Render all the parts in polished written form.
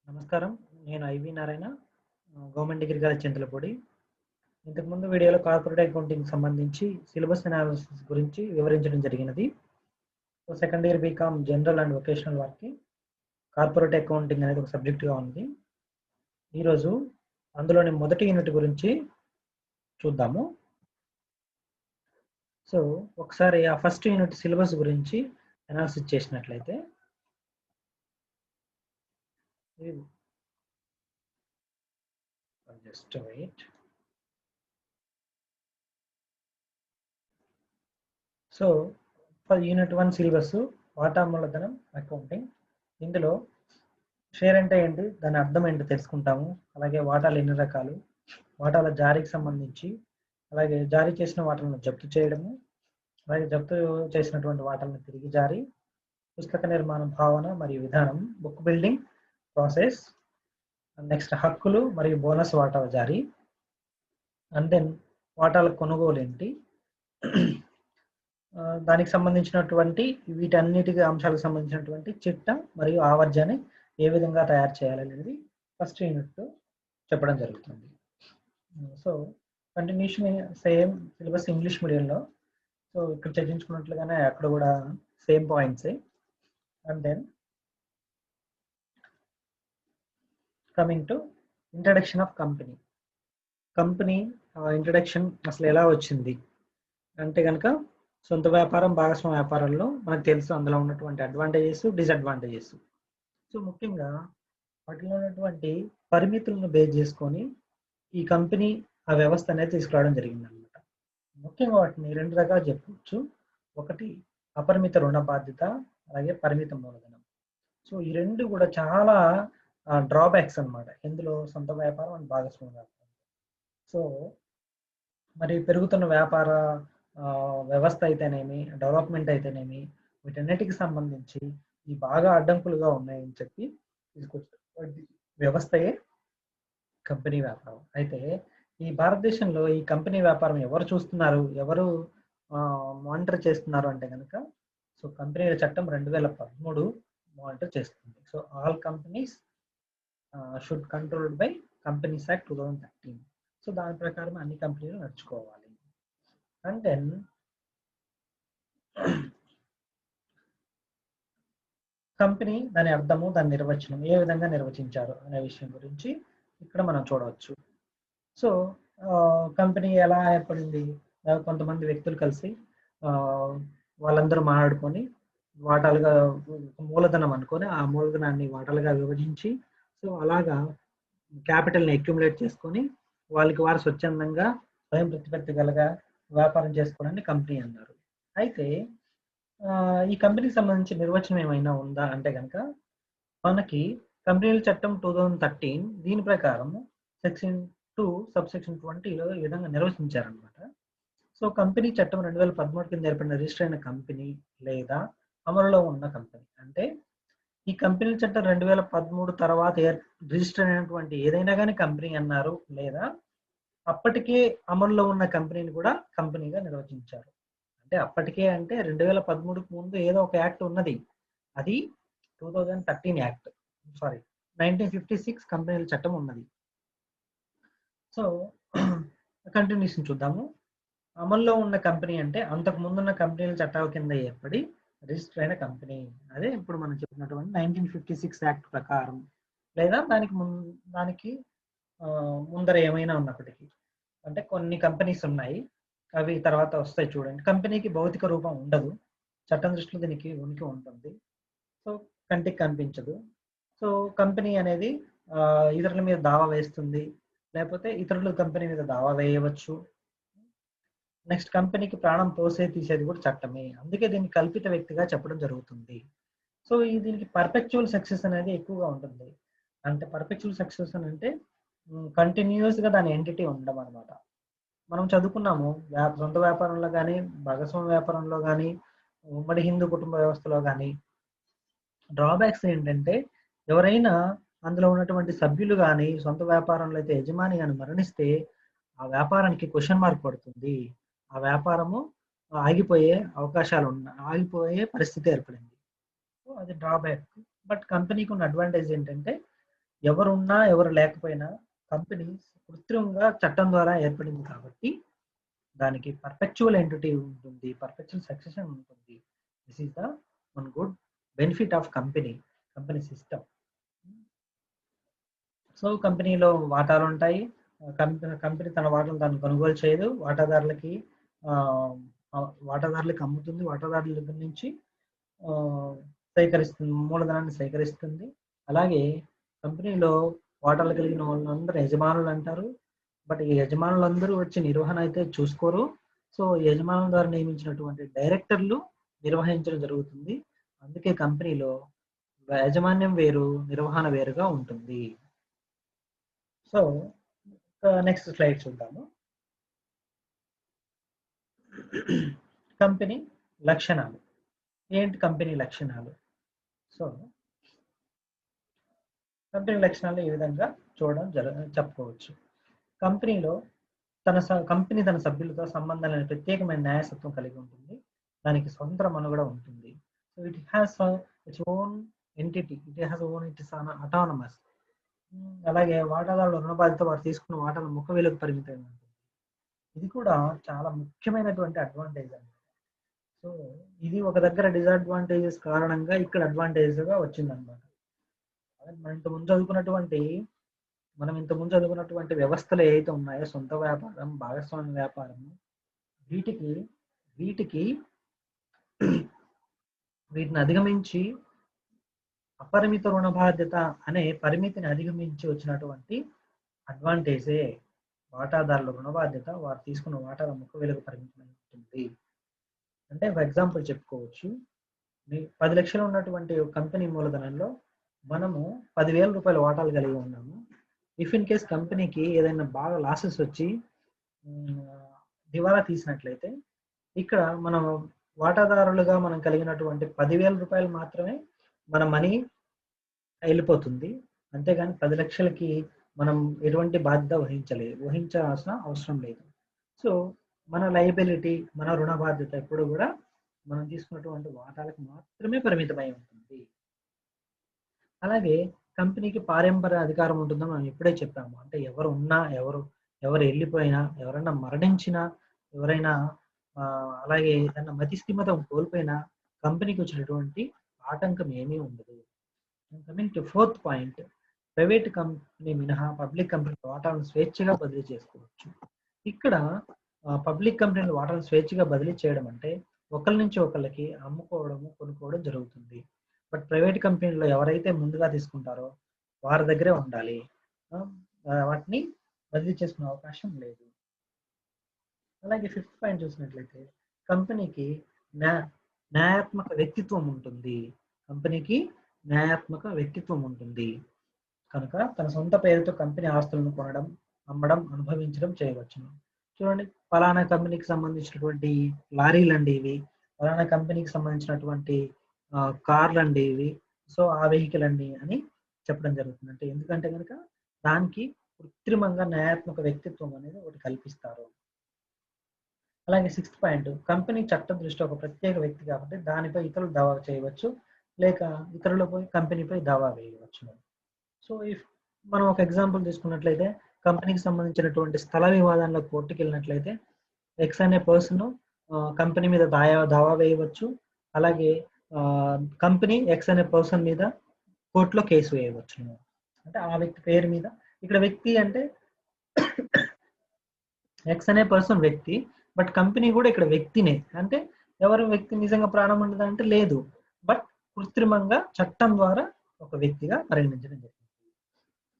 నమస్కారం. నేను IV Narayana. Government degree college Chintalapudi. ఇంతకుముందు వీడియోలో కార్పొరేట్ అకౌంటింగ్‌కి సంబంధించి సిలబస్ అనాలిసిస్ గురించి వివరించడం జరిగినది. Second year BCom general and vocational వారికి కార్పొరేట్ అకౌంటింగ్ అనేది ఒక సబ్జెక్ట్‌గా ఉంది. ఈరోజు అందులోని మొదటి యూనిట్ గురించి చూద్దాము. సో, ఒకసారి ఆ ఫస్ట్ యూనిట్ సిలబస్ గురించి అనాలిసిస్ చేసినట్లయితే just wait. So, for unit 1 syllabus వాటా మూలధనం అకౌంటింగ్. ఇందులో షేర్ అంటే ఏంటి, దాని అర్థం ఏంటో తెలుసుకుంటాము. అలాగే వాటాలు ఎన్ని రకాలు, వాటాల జారీకి సంబంధించి, అలాగే జారీ చేసిన వాటాలను జప్తు చేయడము, అలాగే జప్తు చేసినటువంటి వాటాలను తిరిగి జారీ, పుస్తక నిర్మాణ భావన మరియు విధానం, బుక్ బిల్డింగ్ ప్రాసెస్, నెక్స్ట్ హక్కులు మరియు బోనస్ వాటాల జారీ, అండ్ దెన్ వాటాల కొనుగోలు ఏంటి, దానికి సంబంధించినటువంటి వీటన్నిటికి అంశాలకు సంబంధించినటువంటి చిట్ట మరియు ఆవర్జాన్ని ఏ విధంగా తయారు చేయాలనేది ఫస్ట్ యూనిట్ చెప్పడం జరుగుతుంది. So continuation same syllabus English మీడియంలో. సో ఇక్కడ చర్చించుకున్నట్లుగానే అక్కడ కూడా సేమ్ పాయింట్సే. And then coming to introduction of company. Company introduction అసలు ఎలా వచ్చింది అంటే కనుక, సొంత వ్యాపారం, భాగస్వామ్య వ్యాపారాల్లో మనకు తెలుసు అందులో ఉన్నటువంటి అడ్వాంటేజెస్, డిసడ్వాంటేజెస్. సో ముఖ్యంగా వాటిలో ఉన్నటువంటి పరిమితులను బేస్ చేసుకొని ఈ కంపెనీ ఆ వ్యవస్థ అనేది తీసుకురావడం జరిగింది అనమాట. ముఖ్యంగా వాటిని రెండు రకాలు చెప్పుకోవచ్చు. ఒకటి అపరిమిత రుణ బాధ్యత, అలాగే పరిమిత మూలధనం. సో ఈ రెండు కూడా చాలా డ్రాబ్యాక్స్ అనమాట ఇందులో, సొంత వ్యాపారం అండ్ భాగస్వామ్య వ్యాపారం. సో మరి పెరుగుతున్న వ్యాపార వ్యవస్థ అయితేనేమి, డెవలప్మెంట్ అయితేనేమి, వీటన్నిటికి సంబంధించి ఈ బాగా అడ్డంకులుగా ఉన్నాయని చెప్పి తీసుకొచ్చిన వ్యవస్థయే కంపెనీ వ్యాపారం. అయితే ఈ భారతదేశంలో ఈ కంపెనీ వ్యాపారం ఎవరు చూస్తున్నారు, ఎవరు మానిటర్ చేస్తున్నారు అంటే కనుక, సో కంపెనీల చట్టం 2013 మానిటర్ చేస్తుంది. So all companies should controlled by companies act 2013. So దాని ప్రకారం అన్ని కంపెనీలు నడుచుకోవాలి. అండ్ దెన్ కంపెనీ, దాని అర్థము, దాని నిర్వచనం ఏ విధంగా నిర్వచించారు అనే విషయం గురించి ఇక్కడ మనం చూడవచ్చు. సో కంపెనీ ఎలా ఏర్పడింది, కొంతమంది వ్యక్తులు కలిసి వాళ్ళందరూ మాట్లాడుకొని వాటాలుగా మూలధనం అనుకొని ఆ మూలధనాన్ని వాటాలుగా విభజించి, సో అలాగా క్యాపిటల్ని అక్యుములేట్ చేసుకొని వాళ్ళకి వారు స్వచ్ఛందంగా స్వయం ప్రతిపత్తి గలగా వ్యాపారం చేసుకోవడాన్ని కంపెనీ అన్నారు. అయితే ఈ కంపెనీకి సంబంధించి నిర్వచనం ఏమైనా ఉందా అంటే కనుక, మనకి కంపెనీల చట్టం 2013 దీని ప్రకారం సెక్షన్ 2 సబ్సెక్షన్ 20లో ఈ విధంగా నిర్వచించారనమాట. సో కంపెనీ చట్టం 2013 కింద ఏర్పడిన రిజిస్టర్ అయిన కంపెనీ లేదా అమలులో ఉన్న కంపెనీ, అంటే ఈ కంపెనీ చట్టం 2013 తర్వాత రిజిస్టర్ అయినటువంటి ఏదైనా కానీ కంపెనీ అన్నారు, లేదా అప్పటికే అమల్లో ఉన్న కంపెనీని కూడా కంపెనీగా నిర్వచించారు. అంటే అప్పటికే అంటే 2013కు ముందు ఏదో ఒక యాక్ట్ ఉన్నది, అది 2013 యాక్ట్, 1956 కంపెనీల చట్టం ఉన్నది. సో కంటిన్యూషన్ చూద్దాము. అమల్లో ఉన్న కంపెనీ అంటే అంతకు ముందున్న కంపెనీల చట్టాల కింద ఏర్పడి రిజిస్టర్ అయిన కంపెనీ, అదే ఇప్పుడు మనం చెప్పినటువంటి 1956 యాక్ట్ ప్రకారం, లేదా దానికి ముందర ఏమైనా ఉన్నప్పటికీ. అంటే కొన్ని కంపెనీస్ ఉన్నాయి, అవి తర్వాత వస్తాయి చూడండి. కంపెనీకి భౌతిక రూపం ఉండదు, చట్టం దృష్టిలో దీనికి ఉనికి ఉంటుంది, సో కంటికి కనిపించదు. సో కంపెనీ అనేది ఇతరుల మీద దావా వేస్తుంది, లేకపోతే ఇతరులు కంపెనీ మీద దావా వేయవచ్చు. నెక్స్ట్ కంపెనీకి ప్రాణం పోసే తీసేది కూడా చట్టమే, అందుకే దీన్ని కల్పిత వ్యక్తిగా చెప్పడం జరుగుతుంది. సో దీనికి పర్పెక్చువల్ సక్సెస్ అనేది ఎక్కువగా ఉంటుంది. అంటే పర్పెక్చువల్ సక్సెస్ అని అంటే కంటిన్యూస్గా దాని ఎంటిటీ ఉండడం అనమాట. మనం చదువుకున్నాము సొంత వ్యాపారంలో కానీ, భాగస్వామ్య వ్యాపారంలో కానీ, ఉమ్మడి హిందూ కుటుంబ వ్యవస్థలో కానీ డ్రాబ్యాక్స్ ఏంటంటే, ఎవరైనా అందులో ఉన్నటువంటి సభ్యులు కానీ, సొంత వ్యాపారంలో అయితే యజమాని కానీ మరణిస్తే ఆ వ్యాపారానికి క్వశ్చన్ మార్క్ పడుతుంది, ఆ వ్యాపారము ఆగిపోయే పరిస్థితి ఏర్పడింది. సో అది డ్రాబ్యాక్. బట్ కంపెనీకి ఉన్న అడ్వాంటేజ్ ఏంటంటే, ఎవరున్నా ఎవరు లేకపోయినా కంపెనీ కృత్రిమంగా చట్టం ద్వారా ఏర్పడింది కాబట్టి దానికి పర్పెక్చువల్ ఎంటిటీ ఉంటుంది, పర్పెక్చువల్ సక్సెషన్ ఉంటుంది. This is the one good benefit of company system. So కంపెనీలో వాటాలు ఉంటాయి. కంపెనీ తన వాటాను తాను కొనుగోలు చేయదు, ఆ, వాటాదారులకు అమ్ముతుంది, వాటాదారుల దగ్గర నుంచి సేకరిస్తుంది, మూలధనాన్ని సేకరిస్తుంది. అలాగే కంపెనీలో వాటాలు కలిగిన వాళ్ళందరూ యజమానులు అంటారు. బట్ ఈ యజమానులందరూ వచ్చి నిర్వహణ అయితే చూసుకోరు. సో యజమానుల ద్వారా నియమించినటువంటి డైరెక్టర్లు నిర్వహించడం జరుగుతుంది. అందుకే కంపెనీలో యాజమాన్యం వేరు, నిర్వహణ వేరుగా ఉంటుంది. సో నెక్స్ట్ స్లైడ్ చూద్దాము. కంపెనీ లక్షణాలు. ఏంటి కంపెనీ లక్షణాలు? సో కంపెనీ లక్షణాలు ఈ విధంగా చెప్పుకోవచ్చు. కంపెనీలో కంపెనీ తన సభ్యులతో సంబంధం లేని ప్రత్యేకమైన న్యాయసత్వం కలిగి ఉంటుంది. దానికి స్వతంత్ర మనుగడ ఉంటుంది. So it has its own entity, it is autonomous. అలాగే వాటాదారుల రుణ బాధ్యత వారు తీసుకున్న వాటాల ముఖ విలువకు పరిమితమైన ఉంటుంది. ఇది కూడా చాలా ముఖ్యమైనటువంటి అడ్వాంటేజ్ అండి. సో ఇది ఒక దగ్గర డిసడ్వాంటేజెస్ కారణంగా ఇక్కడ అడ్వాంటేజ్ గా వచ్చిందనమాట. మనం ఇంతకుముందు చదువుకున్నటువంటి వ్యవస్థలు ఏవైతే ఉన్నాయో, సొంత వ్యాపారం, భాగస్వామ్య వ్యాపారం, వీటిని అధిగమించి అపరిమిత రుణ బాధ్యత అనే పరిమితిని అధిగమించి వచ్చినటువంటి అడ్వాంటేజే వాటాదారుల రుణ బాధ్యత వారు తీసుకున్న వాటాల ముఖ విలువకు పరిమితమై ఉంటుంది. అంటే ఫర్ ఎగ్జాంపుల్ చెప్పుకోవచ్చు, 10 లక్షలు ఉన్నటువంటి కంపెనీ మూలధనంలో మనము 10,000 రూపాయల వాటాలు కలిగి ఉన్నాము. ఇఫ్ ఇన్ కేస్ కంపెనీకి ఏదైనా బాగా లాసెస్ వచ్చి దివాలా తీసినట్లయితే ఇక్కడ మనం వాటాదారులుగా మనం కలిగినటువంటి 10,000 రూపాయలు మాత్రమే మన మనీ వెళ్ళిపోతుంది. అంతేగాని 10 లక్షలకి మనం ఎటువంటి బాధ్యత వహించాల్సిన అవసరం లేదు. సో మన లయబిలిటీ, మన రుణ బాధ్యత ఎప్పుడు కూడా మనం తీసుకున్నటువంటి వాటాలకు మాత్రమే పరిమితమై ఉంటుంది. అలాగే కంపెనీకి పారంపర్య అధికారం ఉంటుందని మనం ఇప్పుడే చెప్పాము. అంటే ఎవరు ఉన్నా, ఎవరు వెళ్ళిపోయినా, ఎవరైనా మరణించినా, ఎవరైనా అలాగే ఏదైనా మతిస్థిమితం కోల్పోయినా కంపెనీకి వచ్చినటువంటి ఆటంకం ఏమీ ఉండదు. Coming to 4th point, private company మినహా పబ్లిక్ కంపెనీ వాటాలను స్వేచ్ఛగా బదిలీ చేసుకోవచ్చు. ఇక్కడ పబ్లిక్ కంపెనీల వాటాలను స్వేచ్ఛగా బదిలీ చేయడం అంటే ఒకరి నుంచి ఒకరికి అమ్ముకోవడము, కొనుక్కోవడం జరుగుతుంది. బట్ ప్రైవేట్ కంపెనీలో ఎవరైతే ముందుగా తీసుకుంటారో వారి దగ్గరే ఉండాలి, వాటిని బదిలీ చేసుకునే అవకాశం లేదు. అలాగే 5th పాయింట్ చూసినట్లయితే కంపెనీకి న్యాయాత్మక వ్యక్తిత్వం ఉంటుంది. కనుక తన సొంత పేరుతో కంపెనీ ఆస్తులను కొనడం, అమ్మడం, అనుభవించడం చేయవచ్చును. చూడండి, ఫలానా కంపెనీకి సంబంధించినటువంటి లారీలు అండి ఇవి, ఫలానా కంపెనీకి సంబంధించినటువంటి కార్లు అండి ఇవి, సో ఆ వెహికల్ అండి అని చెప్పడం జరుగుతుంది. అంటే ఎందుకంటే కనుక దానికి కృత్రిమంగా న్యాయాత్మక వ్యక్తిత్వం అనేది ఒకటి కల్పిస్తారు. అలాగే 6th పాయింట్, కంపెనీ చట్ట దృష్టి ఒక ప్రత్యేక వ్యక్తి కాబట్టి దానిపై ఇతరులు దావా చేయవచ్చు, లేక ఇతరులపై కంపెనీపై దావా వేయవచ్చు. సో ఇఫ్ మనం ఒక ఎగ్జాంపుల్ తీసుకున్నట్లయితే కంపెనీకి సంబంధించినటువంటి స్థల వివాదాల్లో కోర్టుకి వెళ్ళినట్లయితే ఎక్స్ అనే పర్సన్ కంపెనీ మీద దావా వేయవచ్చు. అలాగే కంపెనీ ఎక్స్ అనే పర్సన్ మీద కోర్టులో కేసు వేయవచ్చు. అంటే ఆ వ్యక్తి పేరు మీద. ఇక్కడ వ్యక్తి అంటే ఎక్స్ అనే పర్సన్ వ్యక్తి, బట్ కంపెనీ కూడా ఇక్కడ వ్యక్తినే. అంటే ఎవరు వ్యక్తి నిజంగా ప్రాణం ఉండదు అంటే లేదు, బట్ కృత్రిమంగా చట్టం ద్వారా ఒక వ్యక్తిగా పరిగణించడం జరిగింది.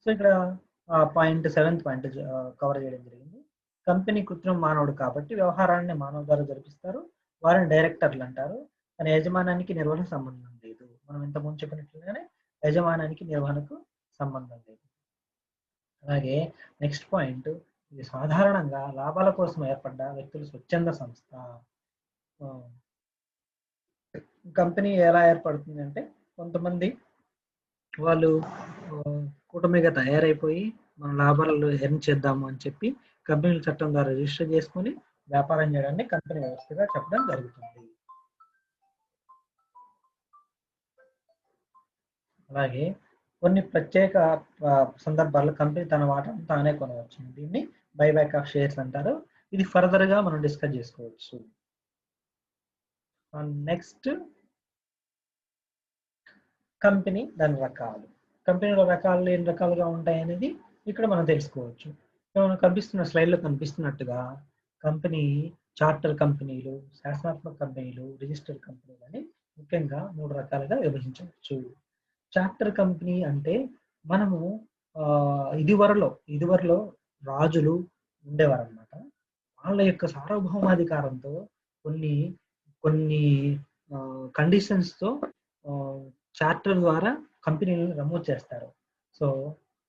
సో ఇక్కడ 7th పాయింట్ కవర్ చేయడం జరిగింది. కంపెనీ కృత్రిమ మానవుడు కాబట్టి వ్యవహారాన్ని మానవ ద్వారా జరిపిస్తారు, వారిని డైరెక్టర్లు అంటారు. కానీ యజమానానికి నిర్వహణకు సంబంధం లేదు. మనం ఇంతకుముందు చెప్పినట్లుగానే యజమానానికి నిర్వహణకు సంబంధం లేదు. అలాగే నెక్స్ట్ పాయింట్, ఇది సాధారణంగా లాభాల కోసం ఏర్పడ్డ వ్యక్తుల స్వచ్ఛంద సంస్థ. కంపెనీ ఎలా ఏర్పడుతుంది అంటే కొంతమంది వాళ్ళు కూటమిగా తయారైపోయి మన లాభాలలో ఎర్న్ చేద్దాము అని చెప్పి కంపెనీల చట్టం ద్వారా రిజిస్టర్ చేసుకొని వ్యాపారం చేయడాన్ని కంపెనీ వ్యవస్థగా చెప్పడం జరుగుతుంది. అలాగే కొన్ని ప్రత్యేక సందర్భాల్లో కంపెనీ తన వాటాను తానే కొనవచ్చు. దీన్ని బైబ్యాక్ ఆఫ్ షేర్స్ అంటారు. ఇది ఫర్దర్ గా మనం డిస్కస్ చేసుకోవచ్చు. నెక్స్ట్ కంపెనీ దాని రకాలు. కంపెనీల రకాలు ఎన్ని రకాలుగా ఉంటాయి అనేది ఇక్కడ మనం తెలుసుకోవచ్చు. మనం కనిపిస్తున్న స్లైడ్లో కనిపిస్తున్నట్టుగా కంపెనీ చార్టర్ కంపెనీలు, శాసనాత్మక కంపెనీలు, రిజిస్టర్డ్ కంపెనీలు అని ముఖ్యంగా 3 రకాలుగా విభజించవచ్చు. చార్టర్ కంపెనీ అంటే మనము ఇదివరలో రాజులు ఉండేవారన్నమాట. వాళ్ళ యొక్క సార్వభౌమాధికారంతో కొన్ని కొన్ని కండిషన్స్తో చార్టర్ ద్వారా కంపెనీలను నమోదు చేస్తారు. సో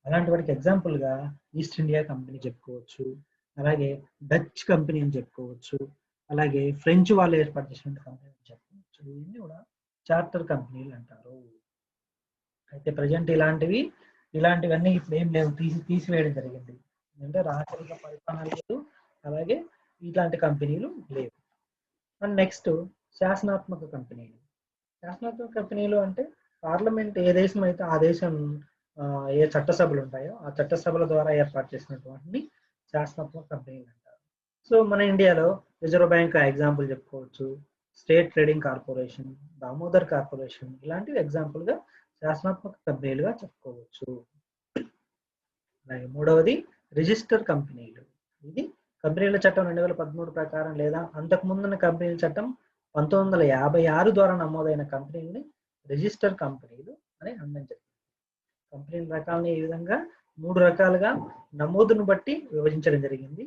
అలాంటి వాటికి ఎగ్జాంపుల్గా ఈస్ట్ ఇండియా కంపెనీ చెప్పుకోవచ్చు, అలాగే డచ్ కంపెనీ అని చెప్పుకోవచ్చు, అలాగే ఫ్రెంచ్ వాళ్ళు ఏర్పాటు చేసిన కంపెనీ అని చెప్పుకోవచ్చు. ఇవన్నీ కూడా చార్టర్ కంపెనీలు అంటారు. అయితే ప్రజెంట్ ఇలాంటివన్నీ ఇప్పుడు ఏం లేవు, తీసివేయడం జరిగింది. అంటే రాచరిక పరిపాలన లేదు, అలాగే ఇలాంటి కంపెనీలు లేవు. అండ్ నెక్స్ట్ శాసనాత్మక కంపెనీలు. శాసనాత్మక కంపెనీలు అంటే పార్లమెంట్ ఏ దేశం అయితే ఆ దేశం ఏ చట్టసభలు ఉంటాయో ఆ చట్టసభల ద్వారా ఏర్పాటు చేసినటువంటి శాసనాత్మక కంపెనీలు అంటారు. సో మన ఇండియాలో రిజర్వ్ బ్యాంక్ ఎగ్జాంపుల్ చెప్పుకోవచ్చు, state trading corporation, Damodar corporation ఇలాంటివి ఎగ్జాంపుల్గా శాసనాత్మక కంపెనీలుగా చెప్పుకోవచ్చు. అలాగే మూడవది రిజిస్టర్ కంపెనీలు. ఇది కంపెనీల చట్టం 2013 ప్రకారం లేదా అంతకుముందున్న కంపెనీల చట్టం 1956 ద్వారా నమోదైన కంపెనీలని రిజిస్టర్ కంపెనీలు అని అనడం జరిగింది. కంపెనీల రకాలని ఈ విధంగా 3 రకాలుగా నమోదును బట్టి విభజించడం జరిగింది.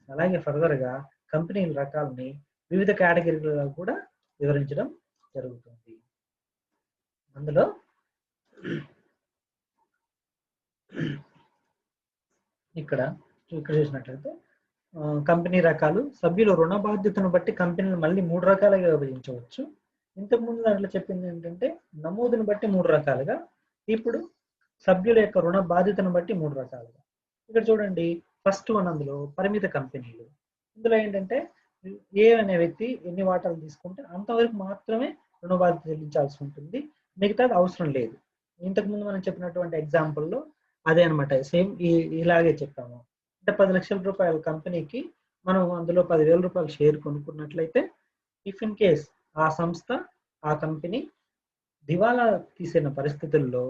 అలాగే ఫర్దర్గా కంపెనీల రకాలని వివిధ కేటగిరీలలో కూడా వివరించడం జరుగుతుంది. అందులో ఇక్కడ చూసినట్లయితే కంపెనీ రకాలు, సభ్యుల రుణ బాధ్యతను బట్టి కంపెనీలు మళ్ళీ 3 రకాలుగా విభజించవచ్చు. ఇంతకుముందు దాంట్లో చెప్పింది ఏంటంటే నమోదును బట్టి 3 రకాలుగా, ఇప్పుడు సభ్యుల యొక్క రుణ బాధ్యతను బట్టి 3 రకాలుగా. ఇక్కడ చూడండి ఫస్ట్ వన్, అందులో పరిమిత కంపెనీలు. ఇందులో ఏంటంటే ఏ అనే వ్యక్తి ఎన్ని వాటాలు తీసుకుంటే అంతవరకు మాత్రమే రుణ బాధ్యత చెల్లించాల్సి ఉంటుంది, మిగతాది అవసరం లేదు. ఇంతకుముందు మనం చెప్పినటువంటి ఎగ్జాంపుల్లో అదే అనమాట, సేమ్ ఇలాగే చెప్పాము. అంటే 10 లక్షల రూపాయల కంపెనీకి మనం అందులో 10,000 రూపాయలు షేర్ కొనుక్కున్నట్లయితే, ఇఫ్ ఇన్ కేస్ ఆ సంస్థ ఆ కంపెనీ దివాలా తీసిన పరిస్థితుల్లో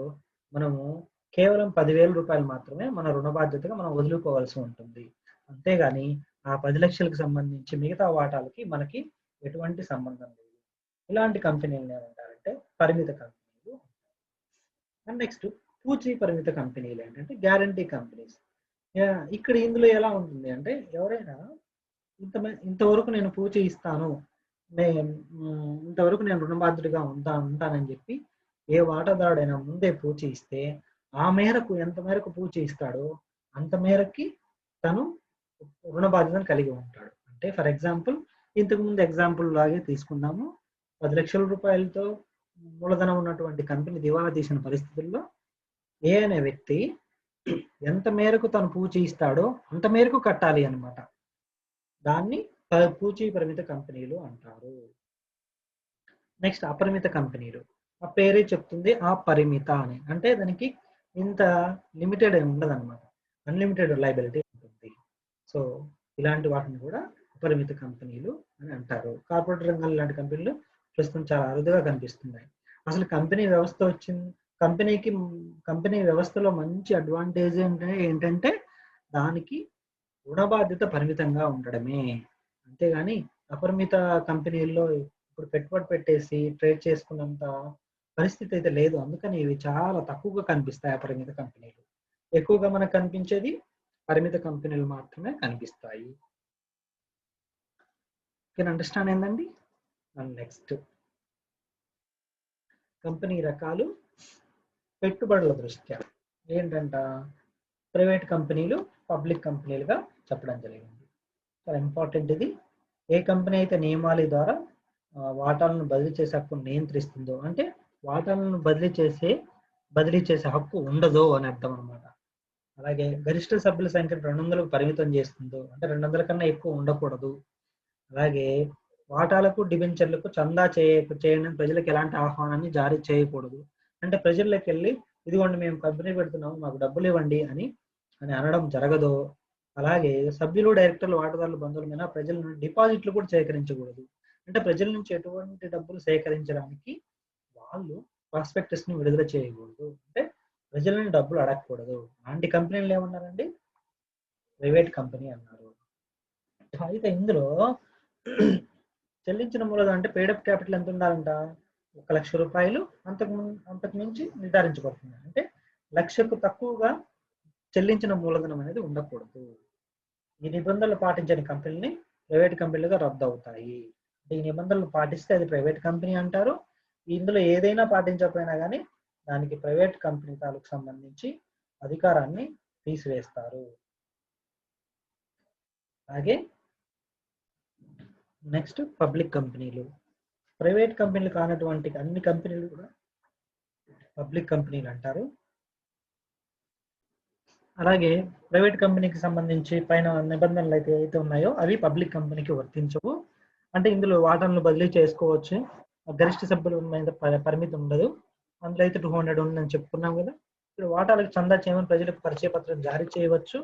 మనము కేవలం 10,000 రూపాయలు మాత్రమే మన రుణ బాధ్యతగా మనం వదులుకోవాల్సి ఉంటుంది. అంతేగాని ఆ 10 లక్షలకు సంబంధించి మిగతా వాటాలకి మనకి ఎటువంటి సంబంధం లేదు. ఇలాంటి కంపెనీలు ఏమంటారంటే పరిమిత కంపెనీలు. అండ్ నెక్స్ట్ పూచీ పరిమిత కంపెనీలు ఏంటంటే గ్యారంటీ కంపెనీస్. ఇక్కడ ఇందులో ఎలా ఉంటుంది అంటే ఎవరైనా ఇంతవరకు నేను పూచీ ఇస్తాను, ఇంతవరకు నేను రుణబాధ్యుడిగా ఉంటానని చెప్పి ఏ వాటాదారుడైనా ముందే పూచీ ఇస్తే ఆ మేరకు ఎంత మేరకు పూచీ ఇస్తాడో అంత మేరకి తను రుణ బాధ్యతను కలిగి ఉంటాడు. అంటే ఫర్ ఎగ్జాంపుల్ ఇంతకుముందు ఎగ్జాంపుల్ లాగే తీసుకుందాము. 10 లక్షల రూపాయలతో మూలధనం ఉన్నటువంటి కంపెనీ దివాలా తీసిన పరిస్థితుల్లో ఏ అనే వ్యక్తి ఎంత మేరకు తను పూచీ ఇస్తాడో అంత మేరకు కట్టాలి అన్నమాట. దాన్ని పూచీ పరిమిత కంపెనీలు అంటారు. నెక్స్ట్ అపరిమిత కంపెనీలు. ఆ పేరే చెప్తుంది అపరిమిత అని, అంటే దానికి ఇంత లిమిటెడ్ ఉండదు అనమాట, అన్లిమిటెడ్ లయబిలిటీ ఉంటుంది. సో ఇలాంటి వాటిని కూడా అపరిమిత కంపెనీలు అని అంటారు. కార్పొరేట్ రంగంలో ఇలాంటి కంపెనీలు ప్రస్తుతం చాలా అరుదుగా కనిపిస్తున్నాయి. అసలు కంపెనీ వ్యవస్థ వచ్చింది, కంపెనీ వ్యవస్థలో మంచి అడ్వాంటేజ్ ఏంటంటే దానికి రుణ బాధ్యత పరిమితంగా ఉండడమే. అంతేగాని అపరిమిత కంపెనీల్లో ఇప్పుడు పెట్టుబడి పెట్టేసి ట్రేడ్ చేసుకున్నంత పరిస్థితి అయితే లేదు. అందుకని ఇవి చాలా తక్కువగా కనిపిస్తాయి అపరిమిత కంపెనీలు. ఎక్కువగా మనకు కనిపించేది పరిమిత కంపెనీలు మాత్రమే కనిపిస్తాయి. కెన్ అండర్స్టాండ్ ఏందండి? నెక్స్ట్ కంపెనీ రకాలు పెట్టుబడుల దృష్ట్యా ఏంటంట, ప్రైవేట్ కంపెనీలు పబ్లిక్ కంపెనీలుగా చెప్పడం జరిగింది. చాలా ఇంపార్టెంట్ ఇది. ఏ కంపెనీ అయితే నియమాల ద్వారా వాటాలను బదిలీ చేసే హక్కును నియంత్రిస్తుందో, అంటే వాటాలను బదిలీ చేసే హక్కు ఉండదో అని అర్థం అనమాట. అలాగే గరిష్ట సభ్యుల సంఖ్యను 200కు పరిమితం చేస్తుందో, అంటే 200 కన్నా ఎక్కువ ఉండకూడదు. అలాగే వాటాలకు డిబెంచర్లకు చందా చేయని ప్రజలకు ఎలాంటి ఆహ్వానాన్ని జారీ చేయకూడదు. అంటే ప్రజల్లోకి వెళ్ళి ఇదిగోండి మేము కంపెనీ పెడుతున్నాం, మాకు డబ్బులు ఇవ్వండి అని అనడం జరగదో, అలాగే సభ్యులు, డైరెక్టర్లు, వాటాదారులు, బంధువుల మీద ప్రజల నుండి డిపాజిట్లు కూడా సేకరించకూడదు. అంటే ప్రజల నుంచి ఎటువంటి డబ్బులు సేకరించడానికి వాళ్ళు ప్రాస్పెక్టస్ ని విడుదల చేయకూడదు. అంటే ప్రజల నుండి డబ్బులు అడగకూడదు. అలాంటి కంపెనీలు ఏమన్నారండి? ప్రైవేట్ కంపెనీ అన్నారు. అయితే ఇందులో చెల్లించిన మూలధనం అంటే పేడప్ క్యాపిటల్ ఎంత ఉండాలంట? 1,00,000 రూపాయలు, అంతకు మించి నిర్ధారించబడుతుంది. అంటే 1,00,000కు తక్కువగా చెల్లించిన మూలధనం అనేది ఉండకూడదు. ఈ నిబంధనలు పాటించని కంపెనీని ప్రైవేట్ కంపెనీలుగా రద్దు అవుతాయి. ఈ నిబంధనలు పాటిస్తే అది ప్రైవేట్ కంపెనీ అంటారు. ఇందులో ఏదైనా పాటించకపోయినా కానీ దానికి ప్రైవేట్ కంపెనీ తాలూకు సంబంధించి అధికారాన్ని తీసివేస్తారు. అలాగే నెక్స్ట్ పబ్లిక్ కంపెనీలు. ప్రైవేట్ కంపెనీలు కానటువంటి అన్ని కంపెనీలు కూడా పబ్లిక్ కంపెనీలు అంటారు. అలాగే ప్రైవేట్ కంపెనీకి సంబంధించి పైన నిబంధనలు అయితే ఉన్నాయో అవి పబ్లిక్ కంపెనీకి వర్తించవు. అంటే ఇందులో వాటాలను బదిలీ చేసుకోవచ్చు, గరిష్ట సభ్యుల మీద పరిమితి ఉండదు. అందులో అయితే 200 ఉందని చెప్పుకున్నాం కదా. ఇప్పుడు వాటాలకు చందా చేయమని ప్రజలకు పరిచయ పత్రం జారీ చేయవచ్చు.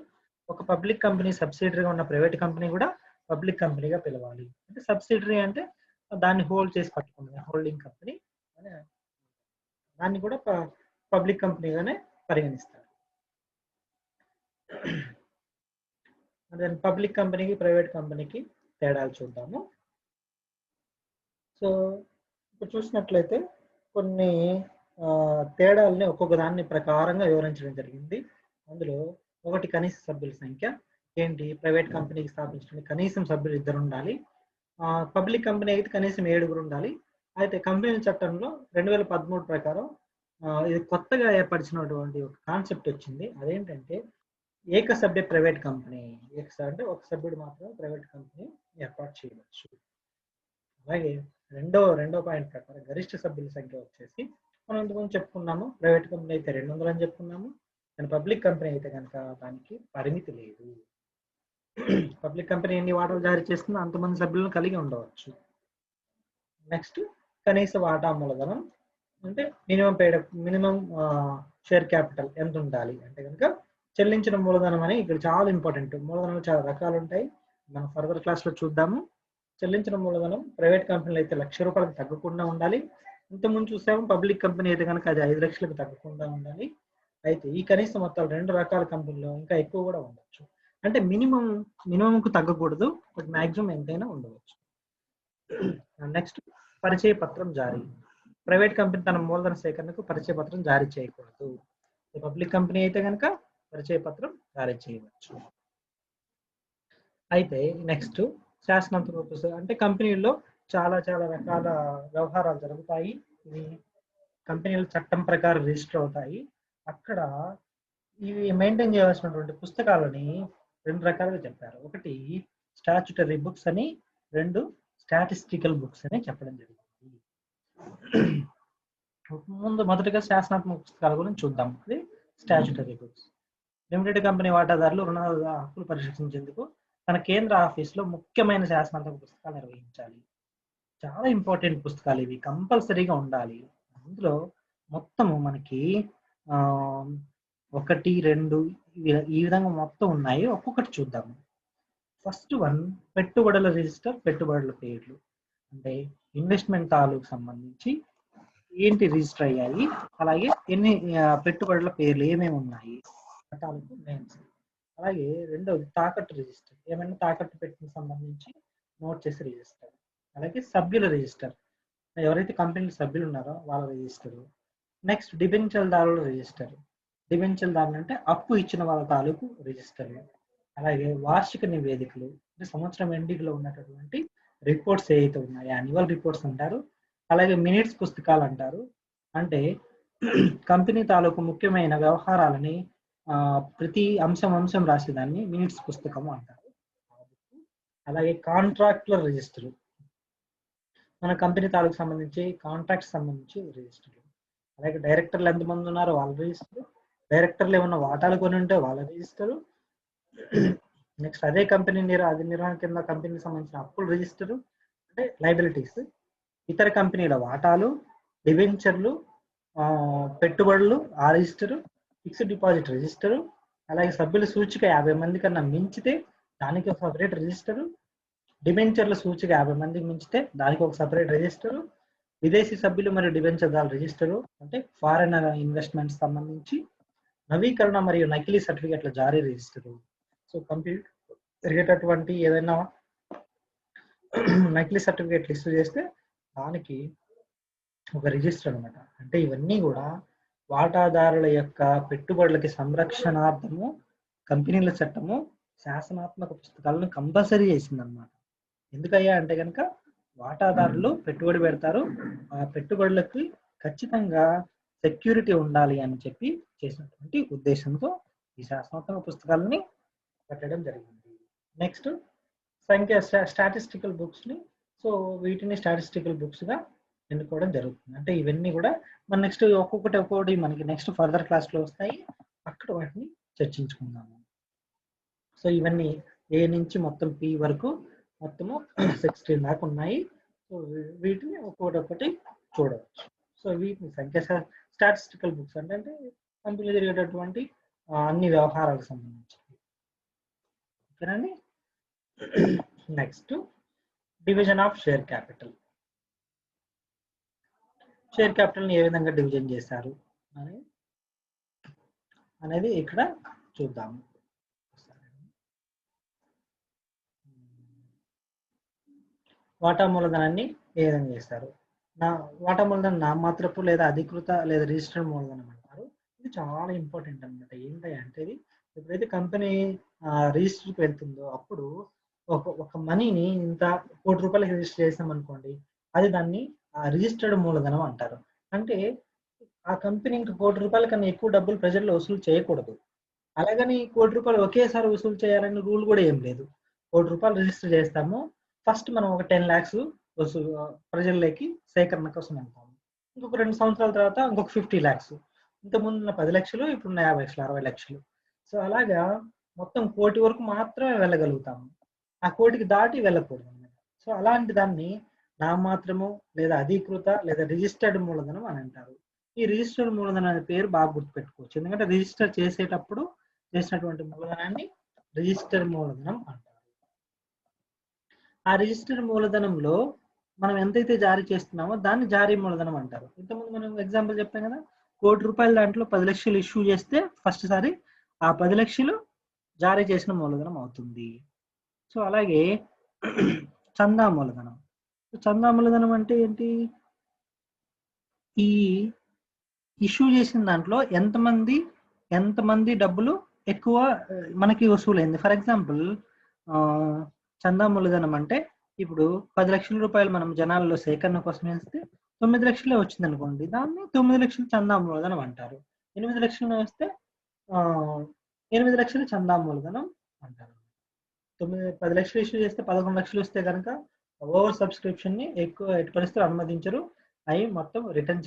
ఒక పబ్లిక్ కంపెనీ సబ్సిడరీగా ఉన్న ప్రైవేట్ కంపెనీ కూడా పబ్లిక్ కంపెనీగా పిలవాలి. అంటే సబ్సిడరీ అంటే దాన్ని హోల్డ్ చేసి పట్టుకుంటుంది, హోల్డింగ్ కంపెనీ అని, దాన్ని కూడా పబ్లిక్ కంపెనీగానే పరిగణిస్తారు. అదే పబ్లిక్ కంపెనీకి ప్రైవేట్ కంపెనీకి తేడాలు చూద్దాము. సో ఇప్పుడు చూసినట్లయితే కొన్ని తేడాలని ఒక్కొక్క దాన్ని ప్రకారంగా వివరించడం జరిగింది. అందులో ఒకటి కనీస సభ్యుల సంఖ్య. ఏంటి? ప్రైవేట్ కంపెనీకి స్థాపించడానికి కనీసం సభ్యులు 2 ఉండాలి. పబ్లిక్ కంపెనీ అయితే కనీసం 7 ఉండాలి. అయితే కంపెనీల చట్టంలో 2013 ప్రకారం ఇది కొత్తగా ఏర్పరిచినటువంటి ఒక కాన్సెప్ట్ వచ్చింది. అదేంటంటే ఏకసభ్య ప్రైవేట్ కంపెనీ. అంటే ఒక సభ్యుడు మాత్రమే ప్రైవేట్ కంపెనీ ఏర్పాటు చేయవచ్చు. అలాగే రెండో పాయింట్ ప్రకారం గరిష్ట సభ్యుల సంఖ్య వచ్చేసి మనం ఇంతకుముందు చెప్పుకున్నాము, ప్రైవేట్ కంపెనీ అయితే 200 అని చెప్పుకున్నాము. కానీ పబ్లిక్ కంపెనీ అయితే కనుక దానికి పరిమితి లేదు. పబ్లిక్ కంపెనీ ఎన్ని వాటాలు జారీ చేస్తుందో అంతమంది సభ్యులను కలిగి ఉండవచ్చు. నెక్స్ట్ కనీస వాటా మూలధనం. అంటే మినిమం షేర్ క్యాపిటల్ ఎంత ఉండాలి అంటే కనుక చెల్లించిన మూలధనం అని ఇక్కడ చాలా ఇంపార్టెంట్. మూలధనం చాలా రకాలు ఉంటాయి, మనం ఫర్దర్ క్లాస్ లో చూద్దాము. చెల్లించిన మూలధనం ప్రైవేట్ కంపెనీలు అయితే 1,00,000 రూపాయలకు తగ్గకుండా ఉండాలి. ఇంతకుముందు చూసాము పబ్లిక్ కంపెనీ అయితే కనుక అది 5 లక్షలకు తగ్గకుండా ఉండాలి. అయితే ఈ కనీస మొత్తాలు 2 రకాల కంపెనీలో ఇంకా ఎక్కువ కూడా ఉండొచ్చు. అంటే మినిమంకు తగ్గకూడదు, బట్ మాక్సిమం ఎంతైనా ఉండవచ్చు. నెక్స్ట్ పరిచయ పత్రం జారీ. ప్రైవేట్ కంపెనీ తన మూలధన సేకరణకు పరిచయ పత్రం జారీ చేయకూడదు. పబ్లిక్ కంపెనీ అయితే కనుక పరిచయ పత్రం జారీ చేయవచ్చు. అయితే నెక్స్ట్ శాసనాత్మక పుస్తకం. అంటే కంపెనీల్లో చాలా రకాల వ్యవహారాలు జరుగుతాయి. ఇవి కంపెనీల చట్టం ప్రకారం రిజిస్టర్ అవుతాయి. అక్కడ ఇవి మెయింటైన్ చేయాల్సినటువంటి పుస్తకాలని 2 రకాలుగా చెప్పారు. ఒకటి స్టాచ్యుటరీ బుక్స్ అని, 2 స్టాటిస్టికల్ బుక్స్ అని చెప్పడం జరిగింది. మొదటిగా శాసనాత్మక పుస్తకాల గురించి చూద్దాం. అది స్టాచ్యుటరీ బుక్స్. లిమిటెడ్ కంపెనీ వాటాదారులు రుణ హక్కులు పరిరక్షించేందుకు తన కేంద్ర ఆఫీసులో ముఖ్యమైన శాసనాత్మక పుస్తకాలు నిర్వహించాలి. చాలా ఇంపార్టెంట్ పుస్తకాలు ఇవి, కంపల్సరీగా ఉండాలి. అందులో మొత్తము మనకి 1, 2 ఈ విధంగా మొత్తం ఉన్నాయి. ఒక్కొక్కటి చూద్దాము. ఫస్ట్ వన్ పెట్టుబడుల రిజిస్టర్, పెట్టుబడుల పేర్లు. అంటే ఇన్వెస్ట్మెంట్ తాలూకు సంబంధించి ఏంటి రిజిస్టర్ అయ్యాయి, అలాగే ఎన్ని పెట్టుబడుల పేర్లు ఏమేమి ఉన్నాయి తాలూకు నేమ్స్. అలాగే రెండోది తాకట్టు రిజిస్టర్, ఏమైనా తాకట్టు పెట్టిన సంబంధించి నోట్ చేసి రిజిస్టర్. అలాగే సభ్యుల రిజిస్టర్, ఎవరైతే కంపెనీ సభ్యులు ఉన్నారో వాళ్ళ రిజిస్టర్. నెక్స్ట్ డిబెంచర్దారుల రిజిస్టర్. డిబెంచర్దారులు అంటే అప్పు ఇచ్చిన వాళ్ళ తాలూకు రిజిస్టర్. అలాగే వార్షిక నివేదికలు, అంటే సంవత్సరం ఎండింగ్ లో ఉన్నటువంటి రిపోర్ట్స్ ఏవైతే ఉన్నాయో యాన్యువల్ రిపోర్ట్స్ అంటారు. అలాగే మినిట్స్ పుస్తకాలు అంటారు. అంటే కంపెనీ తాలూకు ముఖ్యమైన వ్యవహారాలని ప్రతి అంశం రాసేదాన్ని మినిట్స్ పుస్తకము అంటారు. అలాగే కాంట్రాక్టుల రిజిస్టర్, మన కంపెనీ తాలూకు సంబంధించి కాంట్రాక్ట్ సంబంధించి రిజిస్టర్. అలాగే డైరెక్టర్లు ఎంతమంది ఉన్నారో వాళ్ళ రిజిస్టర్, డైరెక్టర్లు ఏమన్నా వాటాలు కొని ఉంటే వాళ్ళ రిజిస్టరు. నెక్స్ట్ అదే కంపెనీ నిర్వహణ కింద కంపెనీకి సంబంధించిన అప్పుల రిజిస్టరు, అంటే లయబిలిటీస్, ఇతర కంపెనీల వాటాలు, డిబెంచర్లు, పెట్టుబడులు ఆ రిజిస్టరు, ఫిక్స్డ్ డిపాజిట్ రిజిస్టరు, అలాగే సభ్యుల సూచిక 50 మంది కన్నా మించితే దానికి ఒక సపరేట్ రిజిస్టరు, డిబెంచర్ల సూచిక 50 మందికి మించితే దానికి ఒక సపరేట్ రిజిస్టరు, విదేశీ సభ్యులు మరియు డిబెంచర్దారుల రిజిస్టరు అంటే ఫారెన్ ఇన్వెస్ట్మెంట్స్ సంబంధించి, నవీకరణ మరియు నకిలీ సర్టిఫికెట్ల జారీ రిజిస్టరు. సో కంప్లీట్ జరిగేటటువంటి ఏదైనా నకిలీ సర్టిఫికేట్లు ఇష్యూ చేస్తే దానికి ఒక రిజిస్టర్ అనమాట. అంటే ఇవన్నీ కూడా వాటాదారుల యొక్క పెట్టుబడులకి సంరక్షణార్థము కంపెనీల చట్టము శాసనాత్మక పుస్తకాలను కంపల్సరీ చేసిందనమాట. ఎందుకయ్యా అంటే కనుక వాటాదారులు పెట్టుబడి పెడతారు, ఆ పెట్టుబడులకి ఖచ్చితంగా సెక్యూరిటీ ఉండాలి అని చెప్పి చేసినటువంటి ఉద్దేశంతో ఈ శాసనాత్మక పుస్తకాలని పెట్టడం జరిగింది. నెక్స్ట్ స్టాటిస్టికల్ బుక్స్ ని, సో వీటిని స్టాటిస్టికల్ బుక్స్ గా ఎన్నుకోవడం జరుగుతుంది. అంటే ఇవన్నీ కూడా మన నెక్స్ట్ ఒక్కొక్కటి మనకి నెక్స్ట్ ఫర్దర్ క్లాస్ లో వస్తాయి, అక్కడ వాటిని చర్చించుకుందాము. సో ఇవన్నీ ఏ నుంచి మొత్తం పి వరకు మొత్తము 16 దాకా ఉన్నాయి. సో వీటిని ఒక్కొక్కటి చూడవచ్చు. సో వీటిని స్టాటిస్టికల్ బుక్స్ అంటే కంపెనీలో జరిగేటటువంటి అన్ని వ్యవహారాలకు సంబంధించి. ఓకేనండి. Next division of share capital. Share capital ని ఏ విధంగా డివిజన్ చేశారు అనేది ఇక్కడ చూద్దాము. వాటా మూలధనాన్ని ఏ విధంగా చేస్తారు? వాటా మూలధనం నామమాత్రపు లేదా అధికృత లేదా రిజిస్టర్డ్ మూలధనం అంటారు. ఇది చాలా ఇంపార్టెంట్ అనమాట. ఏంటంటే ఇది ఎప్పుడైతే కంపెనీ రిజిస్టర్కి వెళ్తుందో అప్పుడు ఒక మనీని ఇంత ₹1,00,00,000 రిజిస్టర్ చేసాం అనుకోండి, అది దాన్ని రిజిస్టర్డ్ మూలధనం అంటారు. అంటే ఆ కంపెనీ ఇంకా ₹1,00,00,000 కన్నా ఎక్కువ డబ్బులు ప్రజల్లో వసూలు చేయకూడదు. అలాగని ₹1,00,00,000 ఒకేసారి వసూలు చేయాలని రూల్ కూడా ఏం లేదు. ₹1,00,00,000 రిజిస్టర్ చేస్తాము, ఫస్ట్ మనం ఒక 10 lakhs ప్రజల్లోకి సేకరణ కోసం వెళ్తాము. ఇంకొక 2 సంవత్సరాల తర్వాత ఇంకొక 50 lakhs, ఇంతకుముందున్న 10 లక్షలు, ఇప్పుడున్న 50 లక్షలు, 60 లక్షలు. సో అలాగా మొత్తం 1 కోటి వరకు మాత్రమే వెళ్ళగలుగుతాము, ఆ 1 కోటికి దాటి వెళ్ళకూడదు అన్నమాట. సో అలాంటి దాన్ని నామమాత్రము లేదా అధీకృత లేదా రిజిస్టర్డ్ మూలధనం అని అంటారు. ఈ రిజిస్టర్డ్ మూలధనం అనే పేరు బాగా గుర్తుపెట్టుకోవచ్చు, ఎందుకంటే రిజిస్టర్ చేసేటప్పుడు చేసినటువంటి మూలధనాన్ని రిజిస్టర్ మూలధనం అంటారు. ఆ రిజిస్టర్ మూలధనంలో మనం ఎంతైతే జారీ చేస్తున్నామో దాన్ని జారీ మూలధనం అంటారు. ఇంతకుముందు మనం ఎగ్జాంపుల్ చెప్పాం కదా, ₹1 కోటి దాంట్లో 10 లక్షలు ఇష్యూ చేస్తే ఫస్ట్ సారి ఆ 10 లక్షలు జారీ చేసిన మూలధనం అవుతుంది. సో అలాగే చందా మూలధనం. చందా మూలధనం అంటే ఏంటి? ఈ ఇష్యూ చేసిన దాంట్లో ఎంతమంది డబ్బులు ఎక్కువ మనకి వసూలైంది. ఫర్ ఎగ్జాంపుల్ చందా మూలధనం అంటే ఇప్పుడు ₹10,00,000 మనం జనాల్లో సేకరణ కోసం వేస్తే 9 లక్షలే వచ్చింది అనుకోండి, దాన్ని 9 లక్షలు చందా మూలధనం అంటారు. 8 లక్షలు వస్తే 8 లక్షలు చందా మూలధనం అంటారు. 10 లక్షలు ఇష్యూ చేస్తే 11 లక్షలు వస్తే కనుక ఓవర్ సబ్స్క్రిప్షన్ ని ఎక్కువ ఎట్టి పరిస్థితులు అనుమతించరు, అవి మొత్తం రిటర్న్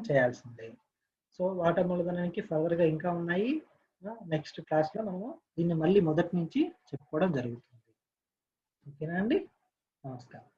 చేయాల్సిందే. సో వాటా మూలధనానికి ఫర్దర్ గా ఇంకా ఉన్నాయి. నెక్స్ట్ క్లాస్ లో మనము దీన్ని మళ్ళీ మొదటి నుంచి చెప్పుకోవడం జరుగుతుంది. ఓకేనా అండి? నమస్కారం.